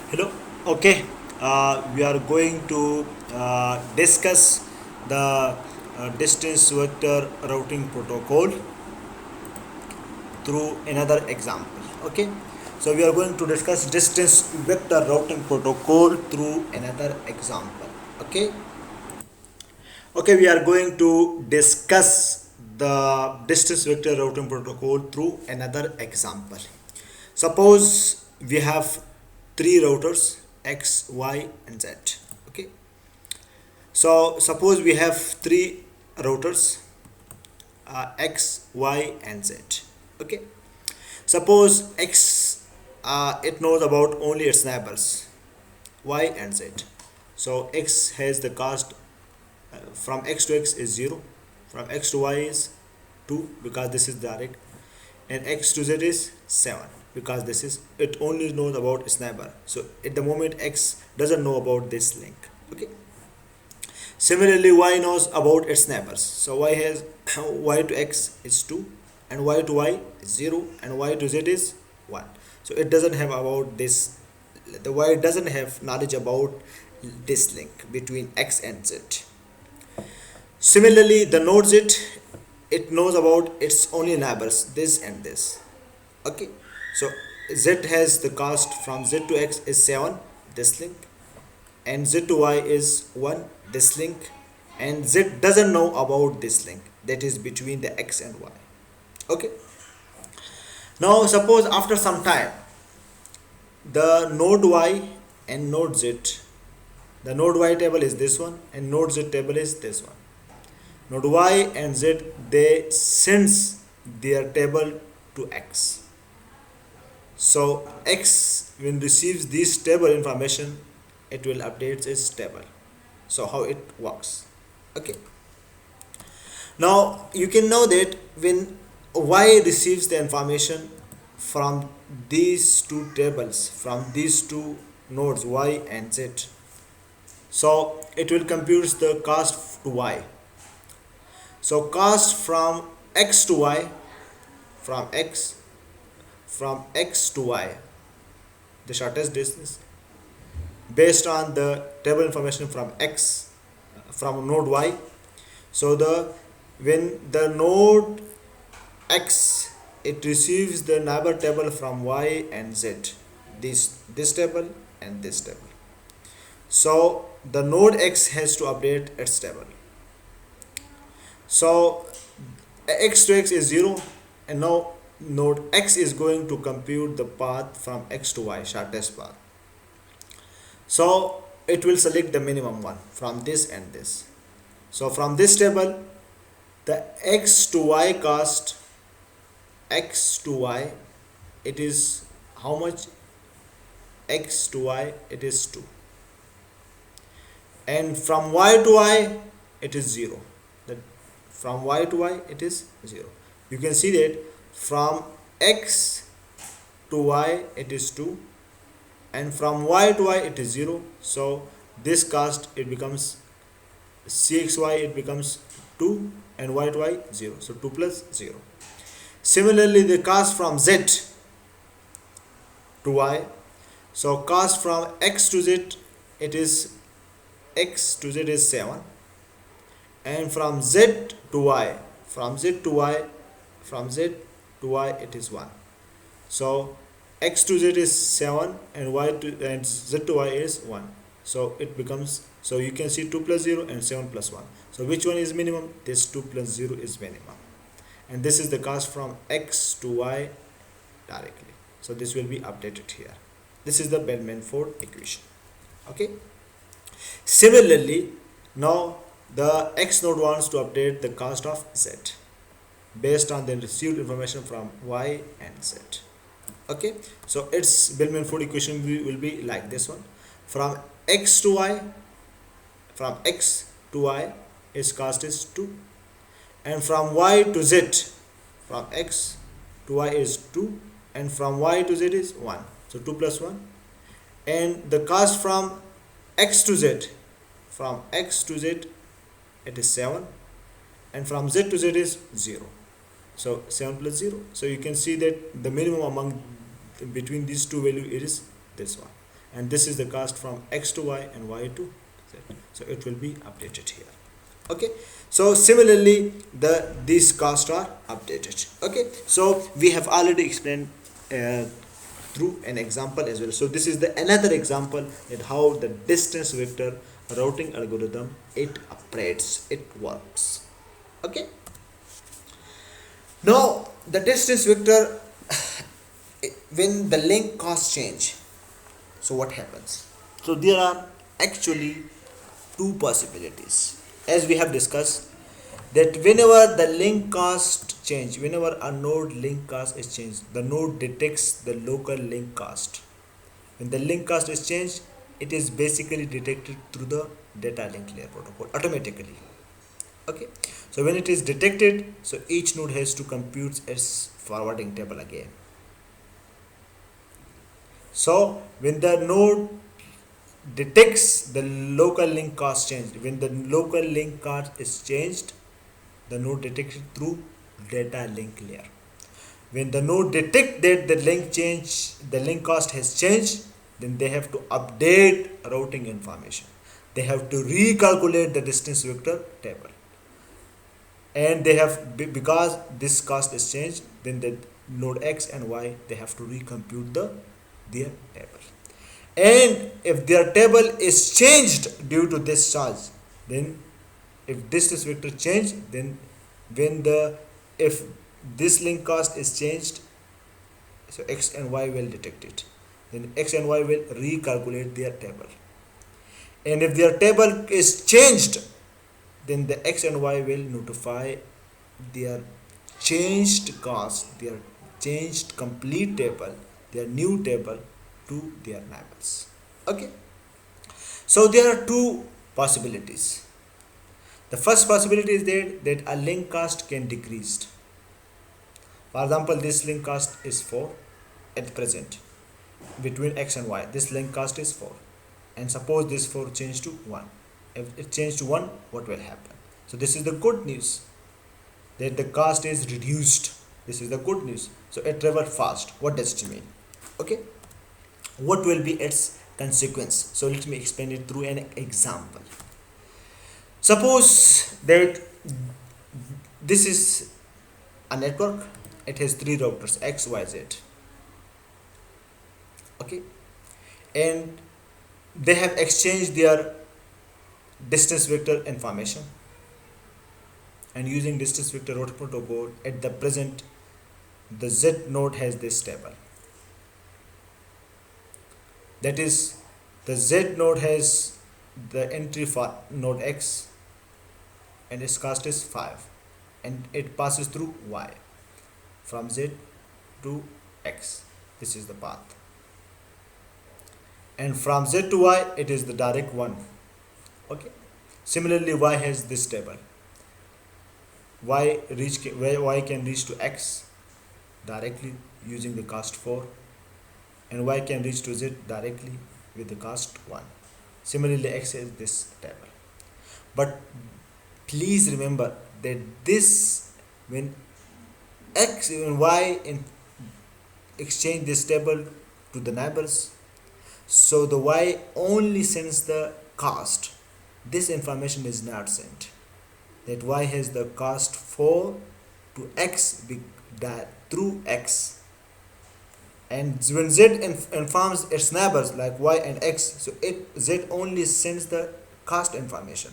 Hello. Okay. We are going to discuss the distance vector routing protocol through another example. Okay. So we are going to discuss distance vector routing protocol through another example. Okay. Okay. We are going to discuss the distance vector routing protocol through another example. Suppose we have three routers X, Y, and Z. Okay. So suppose we have three routers X, Y, and Z. Okay. Suppose X it knows about only its neighbors Y and Z. So X has the cost from X to X is 0, from X to Y is 2 because this is direct, and X to Z is 7 because this is it only knows about its neighbor. So at the moment X doesn't know about this link. Okay. Similarly, Y knows about its neighbors. So Y has Y to X is 2, and Y to Y is 0, and Y to Z is 1. So it doesn't have about this, the Y doesn't have knowledge about this link between X and Z. Similarly, the node Z, it knows about its only neighbors, this and this. Okay. So Z has the cost from Z to X is 7, this link, and Z to Y is 1, this link, and Z doesn't know about this link that is between the X and Y. Okay. Now suppose after some time the node Y and node Z, the node Y table is this one and node Z table is this one. Node Y and Z, they sends their table to X. So X, when receives this table information, it will update its table. So how it works. Okay. Now you can know that when Y receives the information from these two tables, from these two nodes Y and Z, so it will compute the cost to Y. So cost from X to Y, from X to Y, the shortest distance, based on the table information from X, from node Y. So when the node X, it receives the neighbor table from Y and Z, this table and this table. So the node X has to update its table. So X to X is 0, and now node X is going to compute the path from X to Y, shortest path. So it will select the minimum one from this and this. So from this table, the X to Y cost, X to Y, it is how much? X to Y, it is 2. And from Y to Y, it is 0. That from Y to Y, it is 0. You can see that from X to Y, it is 2. And from Y to Y, it is 0. So this cost, it becomes CXY, it becomes 2, and Y to Y 0. So 2 plus 0. Similarly, the cost from Z to Y, so cost from X to Z, it is X to Z is 7, and from Z to Y, from Z to Y, from Z to Y, it is 1. So X to Z is 7 and Y to and Z to Y is 1. So it becomes, so you can see 2 plus 0 and 7 plus 1. So which one is minimum? This 2 plus 0 is minimum. And this is the cost from X to Y directly. So this will be updated here. This is the Bellman-Ford equation. Okay. Similarly, now the X node wants to update the cost of Z based on the received information from Y and Z. Okay. So its Bellman-Ford equation will be like this one. From X to Y, from X to Y, its cost is 2. And from Y to Z, from X to Y is 2, and from Y to Z is 1. So 2 plus 1. And the cost from X to Z, from X to Z, it is 7, and from Z to Z is 0. So 7 plus 0. So you can see that the minimum among between these two values is this one, and this is the cast from x to y and y to z. So it will be updated here. Okay, so similarly these casts are updated. Okay, so we have already explained through an example as well. So this is the another example that how the distance vector routing algorithm it operates, it works. Okay, now the distance vector when the link cost change, so what happens? So there are actually two possibilities, as we have discussed, that whenever the link cost change, whenever a node link cost is changed, the node detects the local link cost. When the link cost is changed, it is basically detected through the data link layer protocol automatically. Okay, so when it is detected, so each node has to compute its forwarding table again. So when the node detects the local link cost change, when the local link cost is changed, the node detects it through data link layer. When the node detect that the link cost has changed, then they have to update routing information. They have to recalculate the distance vector table, and they have because this cost is changed, then the node x and y they have to recompute their table. And if their table is changed due to this charge, then if distance vector change, then when the if this link cost is changed, so x and y will detect it, then x and y will recalculate their table. And if their table is changed, then the x and y will notify their changed cost, their changed complete table, their new table to their neighbors. Okay, so there are two possibilities. The first possibility is that a link cost can decrease. For example, this link cost is 4 at present between x and y. This link cost is 4, and suppose this 4 change to 1. If it changed to 1, what will happen? So this is the good news, that the cost is reduced. This is the good news. So it revert fast. What does it mean? Okay, what will be its consequence? So let me explain it through an example. Suppose that this is a network, it has 3 routers x, y, z. Okay, and they have exchanged their distance vector information, and using distance vector routing protocol, at the present the z node has this table. That is, the z node has the entry for node x, and its cost is 5, and it passes through y from z to x. This is the path, and from z to y it is the direct one. Okay, similarly y has this table. Y can reach to x directly using the cost 4, and y can reach to z directly with the cost 1. Similarly, x has this table. But please remember that this, when x and y exchange this table to the neighbors, so the y only sends the cost. This information is not sent. That y has the cost 4 to x through x, and when z informs its neighbors like y and x, so z only sends the cost information.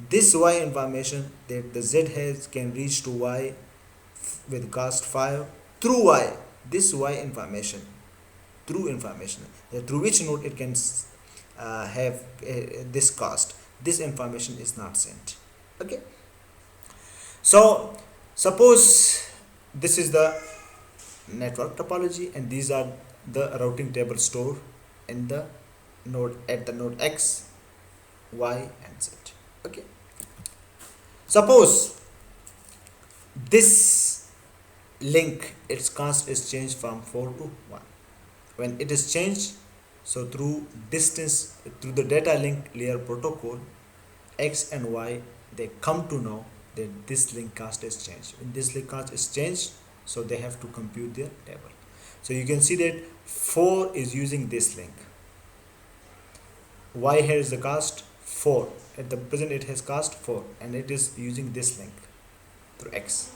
This y information that the z has can reach to y with cost 5 through y. This y information, through which node it can have this cost, this information is not sent. Okay, so suppose this is the network topology, and these are the routing table stored in the node at the node x, y, and z. Okay, suppose this link, its cost is changed from 4 to 1. When it is changed, so through the data link layer protocol, x and y they come to know that this link cost is changed. When this link cost is changed, so they have to compute their table. So you can see that 4 is using this link, y has the cost 4. At the present it has cost 4 and it is using this link through x,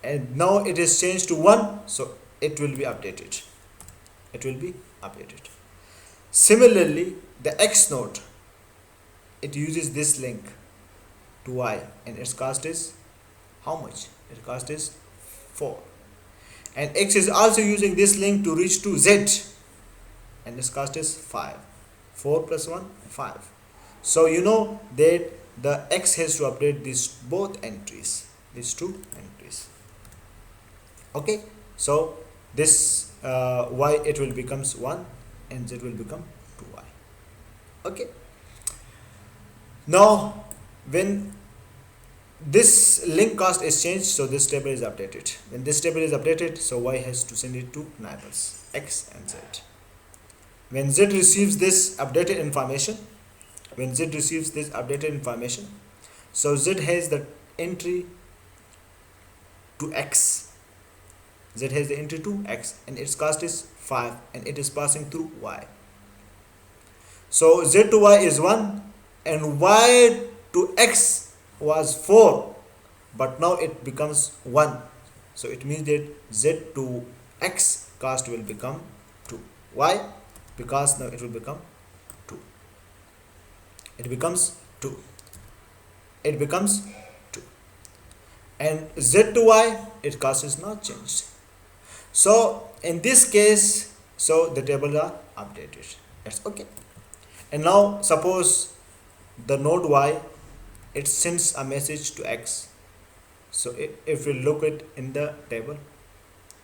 and now it is changed to 1, so it will be updated. It will be updated. Similarly, the x node, it uses this link to y and its cost is how much? Its cost is 4. And x is also using this link to reach to z and its cost is 5. 4 plus 1, 5. So you know that the x has to update these both entries, these two entries. Okay, so this y, it will becomes 1 and z will become 2y. Okay, now when this link cost is changed, so this table is updated. When this table is updated, so y has to send it to neighbors x and z. When z receives this updated information, so z has the entry to x. Z has the entry to x and its cost is 5 and it is passing through y. So z to y is 1 and y to x was 4, but now it becomes 1. So it means that z to x cost will become 2. Why? Because now it will become 2. It becomes 2. It becomes 2. And z to y, its cost is not changed. So in this case, so the tables are updated. That's okay. And now suppose the node y, it sends a message to x. So if we look at in the table,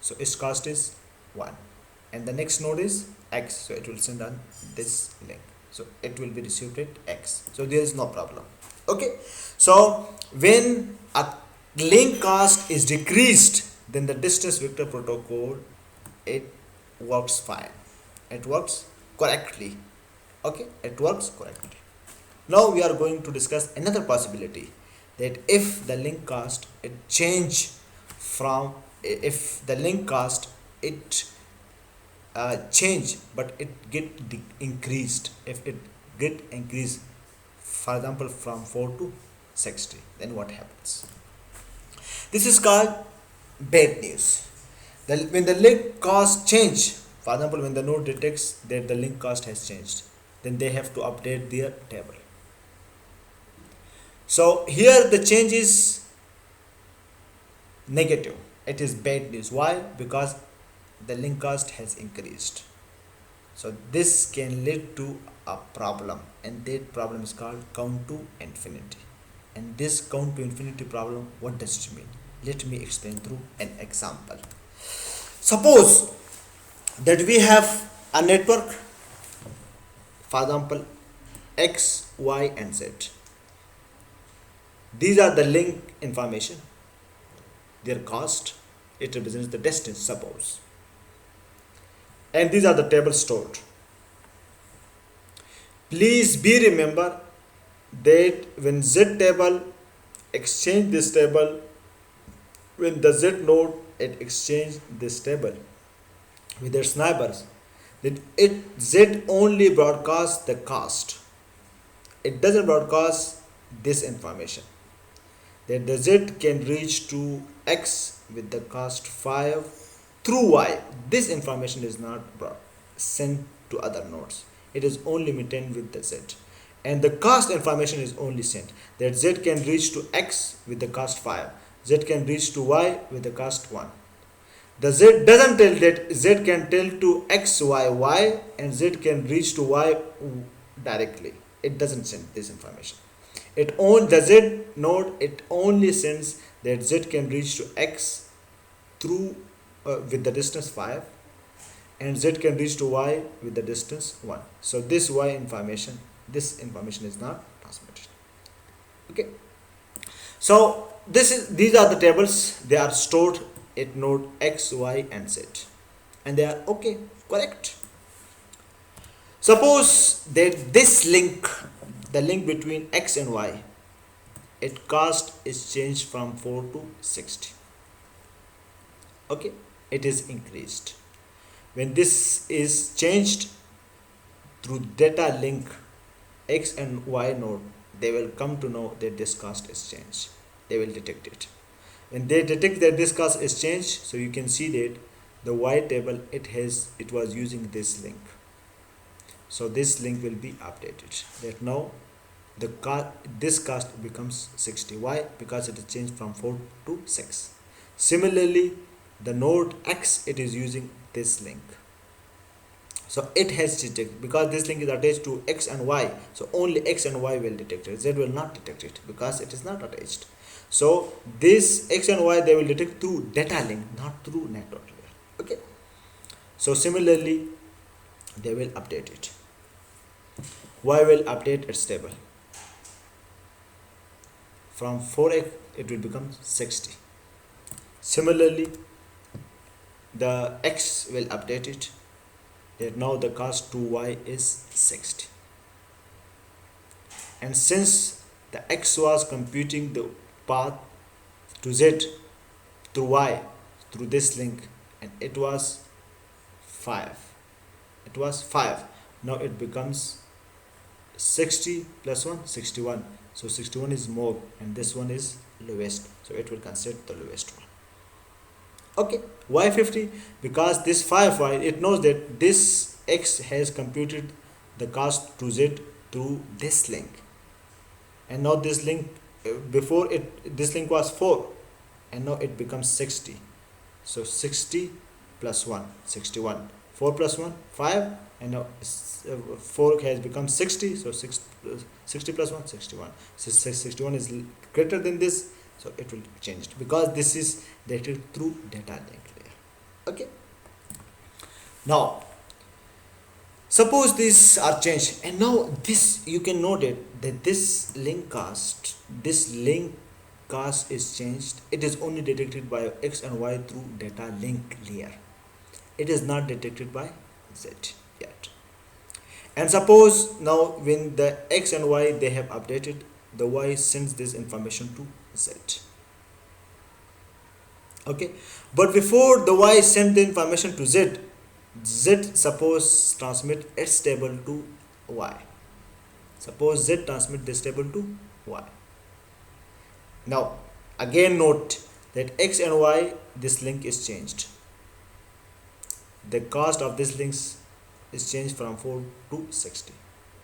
so its cost is 1 and the next node is x, so it will send on this link, so it will be received at x, so there is no problem. Okay, so when a link cost is decreased, then the distance vector protocol, it works fine, it works correctly. Okay, it works correctly. Now we are going to discuss another possibility, that if the link cost it change from, if the link cost it change but it get increased, if it get increased, for example from 4 to 60, then what happens? This is called bad news. When the link cost change, for example when the node detects that the link cost has changed, then they have to update their table. So here the change is negative, it is bad news. Why? Because the link cost has increased. So this can lead to a problem, and that problem is called count to infinity. And this count to infinity problem, what does it mean? Let me explain through an example. Suppose that we have a network, for example x, y and z. These are the link information, their cost, it represents the distance, suppose, and these are the tables stored. Please be remember that when z table exchange this table, when the z node it exchange this table with its neighbors, that it z only broadcasts the cost, it doesn't broadcast this information, that the z can reach to x with the cost 5 through y. This information is not sent to other nodes, it is only maintained with the z, and the cost information is only sent, that z can reach to x with the cost 5, z can reach to y with the cost 1. The z doesn't tell that z can tell to x, y, y, and z can reach to y directly. It doesn't send this information. The z node, it only sends that z can reach to x through with the distance 5, and z can reach to y with the distance 1. So this y information, this information is not transmitted. Okay, so these are the tables, they are stored at node x, y and z, and they are okay, correct. Suppose that this link, the link between x and y, its cost is changed from 4 to 60. Okay, it is increased. When this is changed through data link X and Y node, they will come to know that this cost is changed. They will detect it. When they detect that this cost is changed, so you can see that the Y table, it was using this link. So this link will be updated. That now this cost becomes 60. Why? Because it is changed from 4 to 6. Similarly, the node X, it is using this link. So it has detected, because this link is attached to X and Y, so only X and Y will detect it. Z will not detect it because it is not attached. So this X and Y, they will detect through data link, not through network layer. Okay. So similarly, they will update it. Y will update its table. From 4x, it will become 60. Similarly, the X will update it. That now the cost to Y is 60. And since the X was computing the path to Z to Y through this link, and it was 5. It was 5. Now it becomes 60 plus 1, 61. So 61 is more, and this one is lowest. So it will consider the lowest one. Okay, why 50? Because this 5y, it knows that this X has computed the cost to Z through this link. And now this link, before it, this link was 4, and now it becomes 60. So 60 plus 1, 61. 4 plus 1, 5, and now 4 has become 60. So 60 plus 1, 61. So 61 is greater than this, so it will change it, because this is dated through data link layer. Okay. Now, suppose these are changed, and now this, you can note it, that this link cost is changed. It is only detected by X and Y through data link layer. It is not detected by Z yet. And suppose now when the X and Y, they have updated, the Y sends this information to Z. Okay, but before the Y sent the information to Z, suppose transmit its table to Y. Suppose Z transmit this table to Y. Now again note that X and Y, this link is changed. The cost of this link is changed from 4 to 60.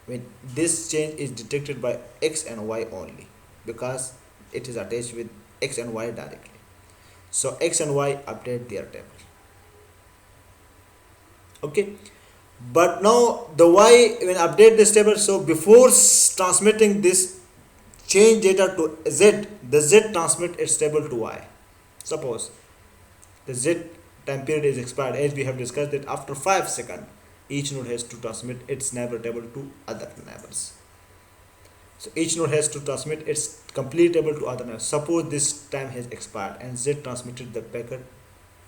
When this change is detected by X and Y only, because it is attached with X and Y directly. So X and Y update their table. Okay, but now the Y, when update this table, so before transmitting this change data to Z, the Z transmit its table to Y. Suppose the Z time period is expired, as we have discussed that after 5 seconds each node has to transmit its neighbor table to other neighbors. So each node has to transmit its complete table to other neighbors. Suppose this time has expired and Z transmitted the packet,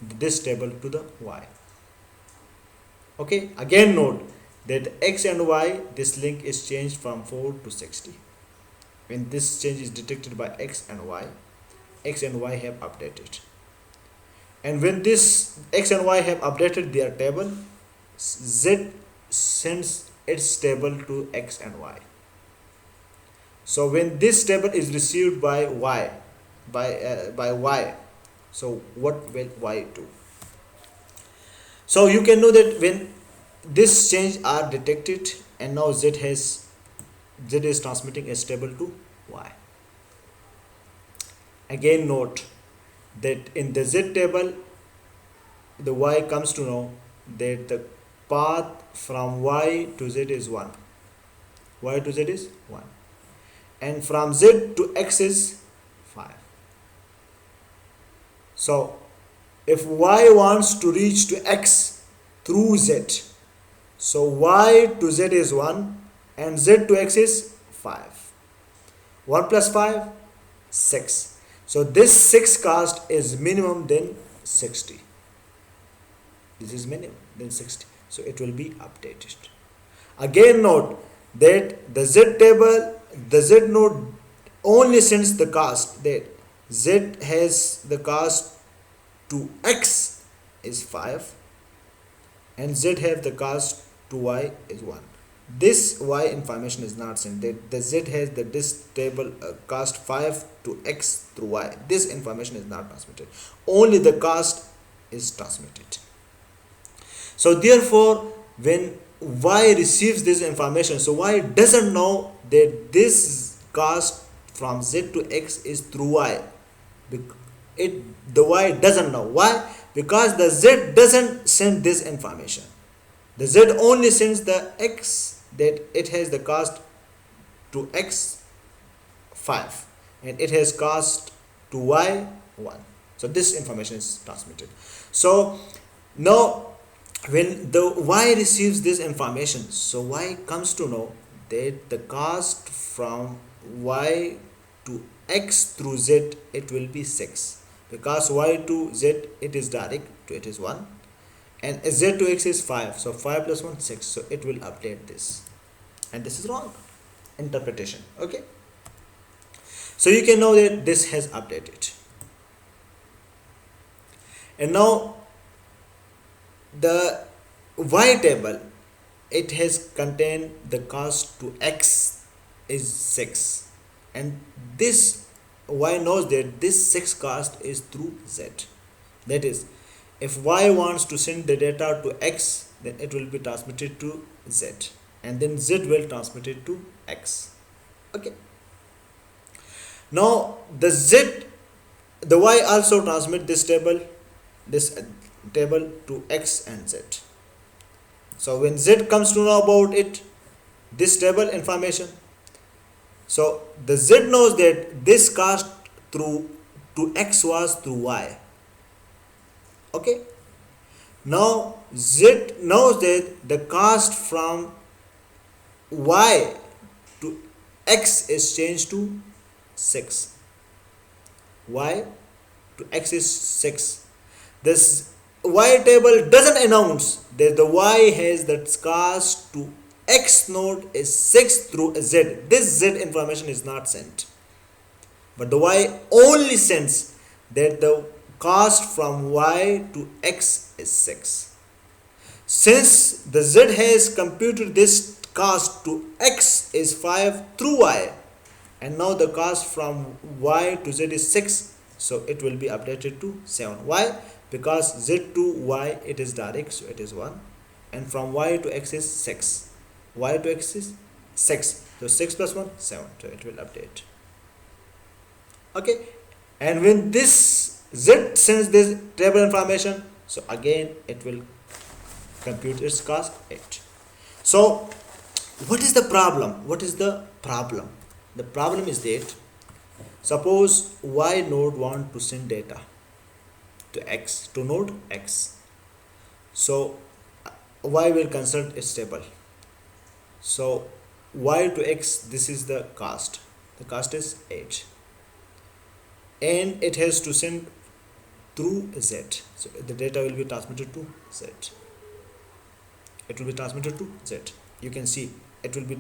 this table, to the Y. Okay, again note that X and Y, this link is changed from 4 to 60. When this change is detected by X and Y have updated. And when this X and Y have updated their table, Z sends its table to X and Y. So when this table is received by Y, by Y, so what will Y do? So you can know that when this change are detected, and now Z is transmitting its table to Y. Again note that in the Z table, the Y comes to know that the path from Y to Z is 1. Y to Z is 1. And from Z to X is 5. So if Y wants to reach to X through Z, so Y to Z is 1 and Z to X is 5. 1 plus 5, 6. So this 6 cost is minimum than 60. This is minimum than 60. So it will be updated. Again note that the Z table, the Z node only sends the cost, that Z has the cost to X is 5 and Z have the cost to Y is 1. this y information is not sent. The z has the this table cost 5 to x through y. This information is not transmitted. Only the cost is transmitted. So therefore, when y receives this information, so y doesn't know that this cost from z to x is through y. The y doesn't know. Why? Because the z doesn't send this information. The z only sends the x, that it has the cost to x 5 and it has cost to y 1. So this information is transmitted. So now when the y receives this information, so y comes to know that the cost from y to x through z, it will be 6, because y to z it is direct, so it is 1, and z to x is 5, so 5 plus 1 6, so it will update this, and this is wrong interpretation. Okay, so you can know that this has updated. And now the y table, it has contained the cost to x is 6, and this y knows that this 6 cost is through z. That is, if y wants to send the data to x, then it will be transmitted to z, and then z will transmit it to x. Okay, now the y also transmit this table to x and z. So when z comes to know about it, this table information, so the z knows that this cost through to x was through y. Okay, now z knows that the cost from y to x is changed to 6. Y to x is 6. This y table doesn't announce that the y has that cost to x node is 6 through z. This z information is not sent, but the y only sends that the cost from y to x is 6. Since the z has computed this cost to x is 5 through y, and now the cost from y to z is 6, so it will be updated to 7. Why? Because z to y it is direct, so it is 1, and from y to x is 6. Y to x is 6, so 6 plus 1 7, so it will update. Okay, and when this z sends this table information, so again it will compute its cost 8. So what is the problem? The problem is that suppose y node want to send data to x, to node x, so y will consult its table. So y to x, this is the cost is 8, and it has to send through z, so the data will be transmitted to z. You can see it will be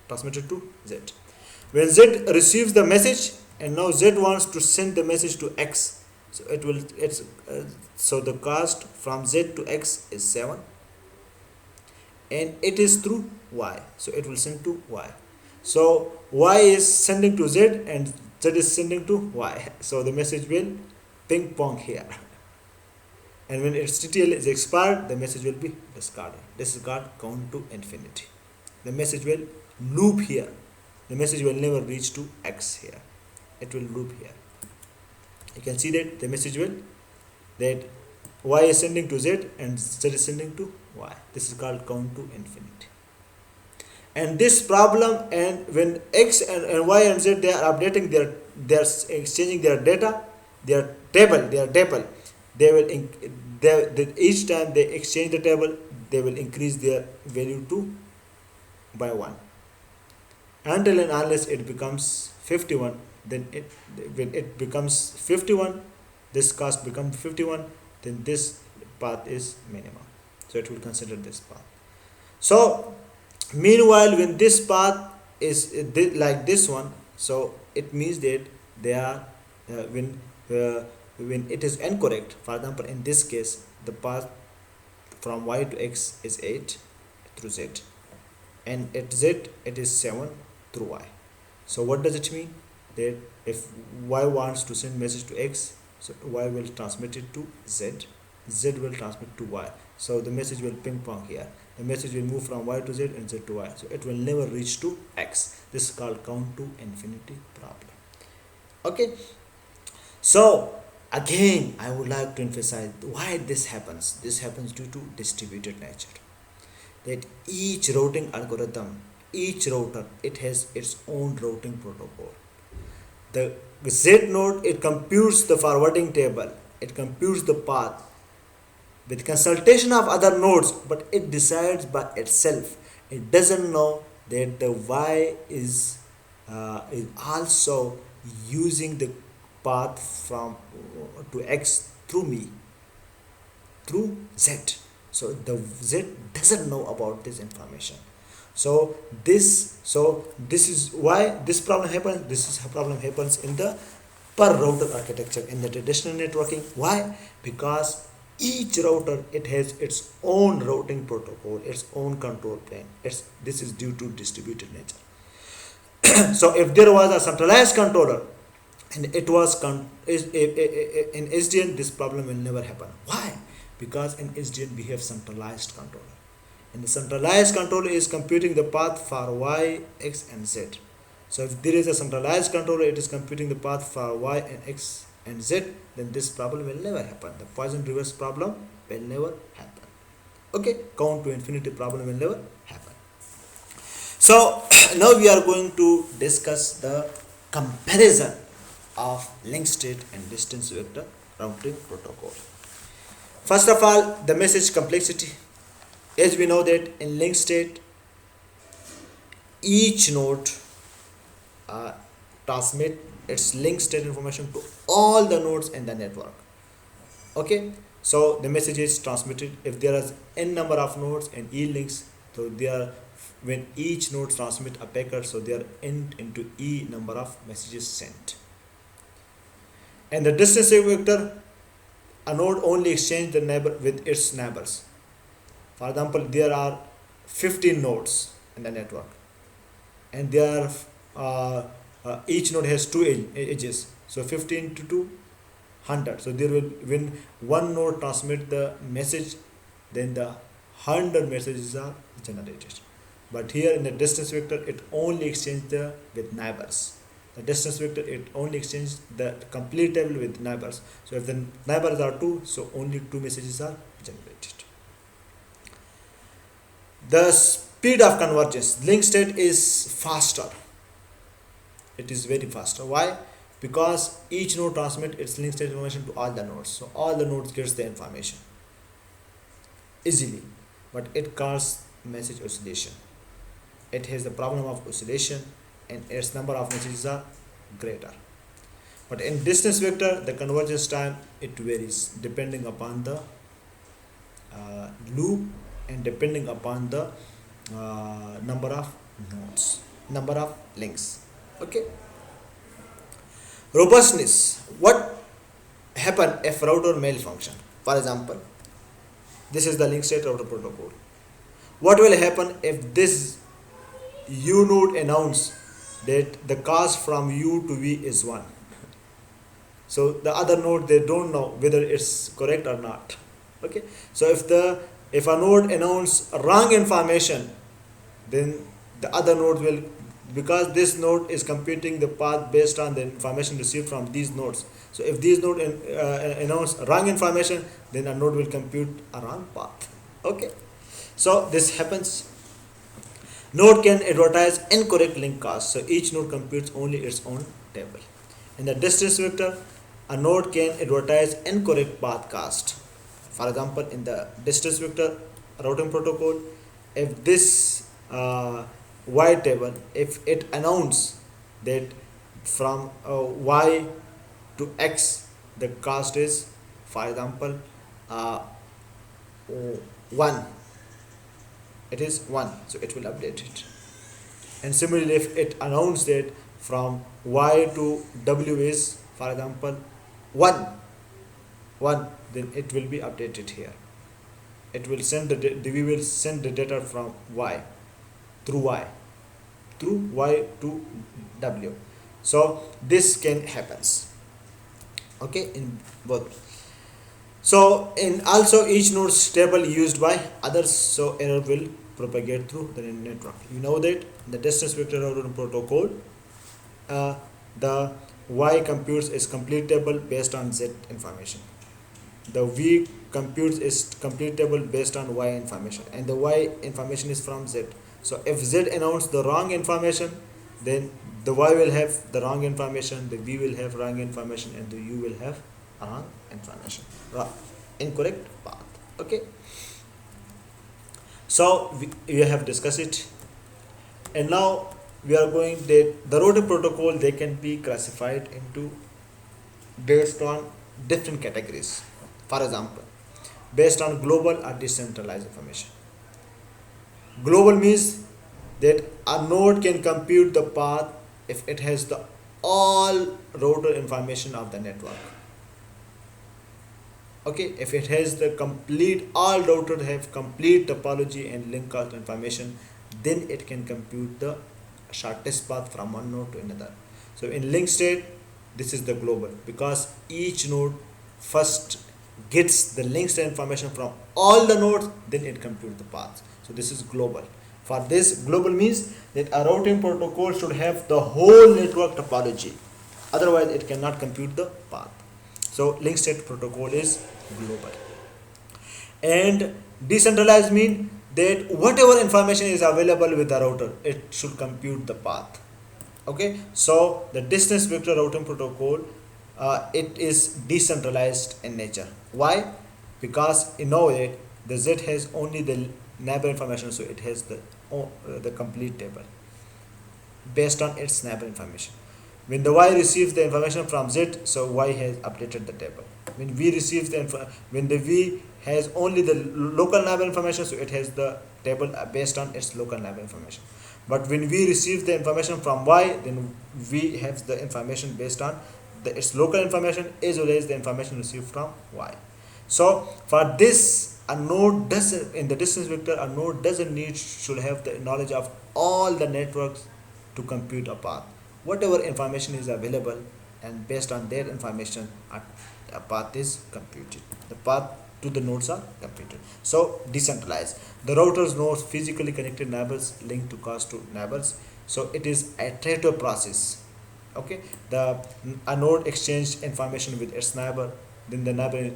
transmitted to z. When z receives the message, and now z wants to send the message to x, so so the cost from z to x is 7, and it is through y, so it will send to y. So y is sending to z and z is sending to y, so the message will ping pong here, and when its TTL is expired, the message will be discarded. Discard count to infinity. The message will loop here. The message will never reach to x here. It will loop here. You can see that the message will, that y is sending to z and z is sending to y. This is called count to infinity. And this problem, and when x and y and z, they are updating they are exchanging their data, their table, they will each time they exchange the table, they will increase their value to by 1, until and unless it becomes 51. Then when it becomes 51, this cost becomes 51, then this path is minimum, so it will consider this path. So meanwhile, when this path is like this one, so it means that they are when it is incorrect. For example, in this case, the path from y to x is 8 through z, and at z it is 7 through y. So what does it mean? That if y wants to send message to x, so y will transmit it to z, z will transmit to y. So the message will ping pong here. The message will move from y to z and z to y. So it will never reach to x. This is called count to infinity problem. Okay. So again, I would like to emphasize why this happens. This happens due to distributed nature. That each routing algorithm, each router, it has its own routing protocol. The Z node, it computes the forwarding table, it computes the path with consultation of other nodes, but it decides by itself. It doesn't know that the Y is also using the path from to X through me, through Z. So the Z doesn't know about this information. So this is why this problem happens. This is problem happens in the per router architecture in the traditional networking. Why? Because each router, it has its own routing protocol, its own control plane. This is due to distributed nature. So if there was a centralized controller and it was in SDN, this problem will never happen. Why? Because in SDN we have centralized controller, and the centralized controller is computing the path for y, x and z. So if there is a centralized controller, it is computing the path for y and x and z, then this problem will never happen. The Poisson reverse problem will never happen. Okay, count to infinity problem will never happen. So now we are going to discuss the comparison of link state and distance vector routing protocol. First of all, the message complexity. As we know that in link state, each node transmit its link state information to all the nodes in the network. Okay, so the message is transmitted if there is n number of nodes and e links. So there, when each node transmit a packet, so there are n into e number of messages sent. And the distance vector, a node only exchange the neighbor with its neighbors. For example, there are 15 nodes in the network, and there are each node has two edges. So 15 to 200. So there will, when one node transmit the message, then the 100 messages are generated. But here in the distance vector, it only exchanges with neighbors. The distance vector, it only exchanges the complete table with neighbors. So if the neighbors are 2, so only 2 messages are generated. The speed of convergence, link state is faster. It is very faster. Why? Because each node transmits its link state information to all the nodes. So all the nodes gets the information easily, but it causes message oscillation. It has the problem of oscillation, and its number of messages are greater. But in distance vector, the convergence time, it varies depending upon the loop and depending upon the number of nodes, number of links. Okay. Robustness. What happen if router malfunction? For example, this is the link state router protocol. What will happen if this U node announce that the cost from U to V is 1? So the other node, they don't know whether it's correct or not. Okay. So if a node announce wrong information, then the other node will, because this node is computing the path based on the information received from these nodes. So if these node announce wrong information, then a node will compute a wrong path. Okay. So this happens. Node can advertise incorrect link cost. So each node computes only its own table. In the distance vector, a node can advertise incorrect path cost. For example, in the distance vector routing protocol, if this y table, if it announces that from y to x the cost is, for example, 1, it is 1, so it will update it. And similarly, if it announces that from y to w is, for example, 1, then it will be updated here. It will send we will send the data from y. through y to w. So this can happens, okay, in both. So in also each node's table used by others, so error will propagate through the network. You know that the distance vector routing protocol, uh, the y computes is complete table based on z information. The v computes is complete table based on y information, and the y information is from z. So if z announces the wrong information, then the y will have the wrong information, the v will have wrong information, and the u will have wrong information, incorrect path. Okay, so we have discussed it, and now we are going that the routing protocol, they can be classified into based on different categories. For example, based on global or decentralized information. Global means that a node can compute the path if it has the all router information of the network. Okay, if it has the complete, all routers have complete topology and link cost information, then it can compute the shortest path from one node to another. So in link state, this is the global, because each node first gets the link state information from all the nodes, then it computes the paths. So this is global. For this, global means that a routing protocol should have the whole network topology, otherwise it cannot compute the path. So link state protocol is global. And decentralized mean that whatever information is available with the router, it should compute the path. Okay, so the distance vector routing protocol, it is decentralized in nature. Why? Because you know that the z has only the neighbor information, so it has the complete table based on its neighbor information. When the y receives the information from z, so y has updated the table. When v receives when the v has only the local neighbor information, so it has the table based on its local neighbor information. But when v receives the information from y, then v has the information based on its local information as well as the information received from y. So for this, a node doesn't, in the distance vector, a node doesn't need, should have the knowledge of all the networks to compute a path. Whatever information is available, and based on that information, a path is computed. The path to the nodes are computed. So decentralized. The routers nodes physically connected neighbors linked to cost to neighbors. So it is iterative process. Okay, a node exchanged information with its neighbor, then the neighbor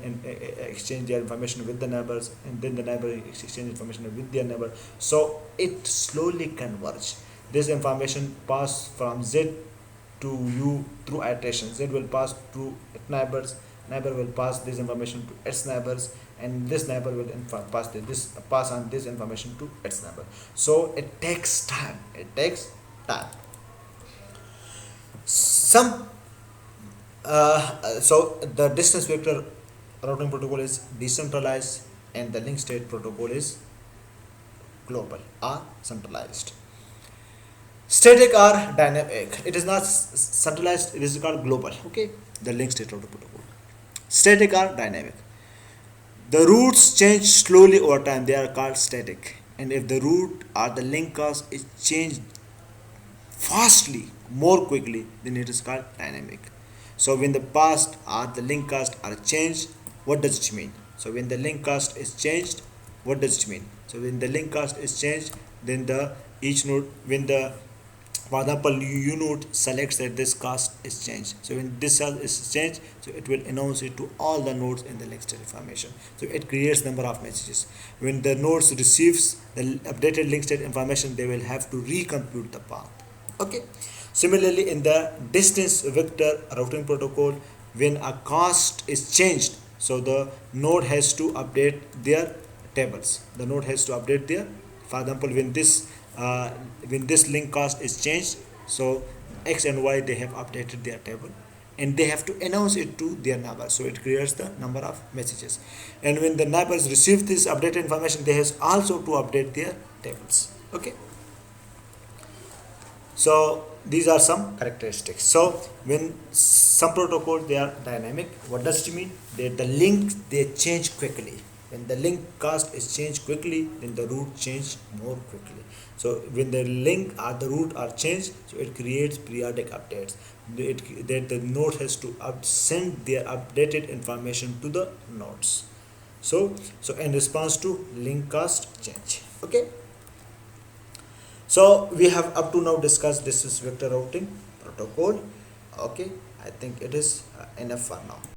exchange their information with the neighbors, and then the neighbor exchange information with their neighbor. So it slowly converge. This information pass from z to u through iteration. Z will pass to neighbors, neighbor will pass this information to its neighbors, and this neighbor will pass on this information to its neighbor. So it takes time. It takes time. So the distance vector routing protocol is decentralized, and the link state protocol is global or centralized. Static or dynamic. It is not centralized, it is called global. Okay, the link state routing protocol. Static or dynamic. The routes change slowly over time, they are called static. And if the route or the link cost is changed fastly, more quickly, then it is called dynamic. So when the past or the link cost are changed, what does it mean? So when the link cost is changed, what does it mean? So when the link cost is changed, then the each node, when the, for example, u node selects that this cost is changed. So when this cell is changed, so it will announce it to all the nodes in the link state information. So it creates number of messages. When the nodes receives the updated link state information, they will have to recompute the path. Okay. Similarly, in the distance vector routing protocol, when a cost is changed, so the node has to update their tables. The node has to update their, for example, when this link cost is changed, so x and y, they have updated their table, and they have to announce it to their neighbors. So it creates the number of messages. And when the neighbors receive this updated information, they have also to update their tables. Okay. So these are some characteristics. So when some protocols, they are dynamic, what does it mean? The links, they change quickly. When the link cast is changed quickly, then the root change more quickly. So when the link or the root are changed, so it creates periodic updates. That the node has to send their updated information to the nodes. So in response to link cast change. Okay. So we have up to now discussed this is vector routing protocol. Okay, I think it is enough for now.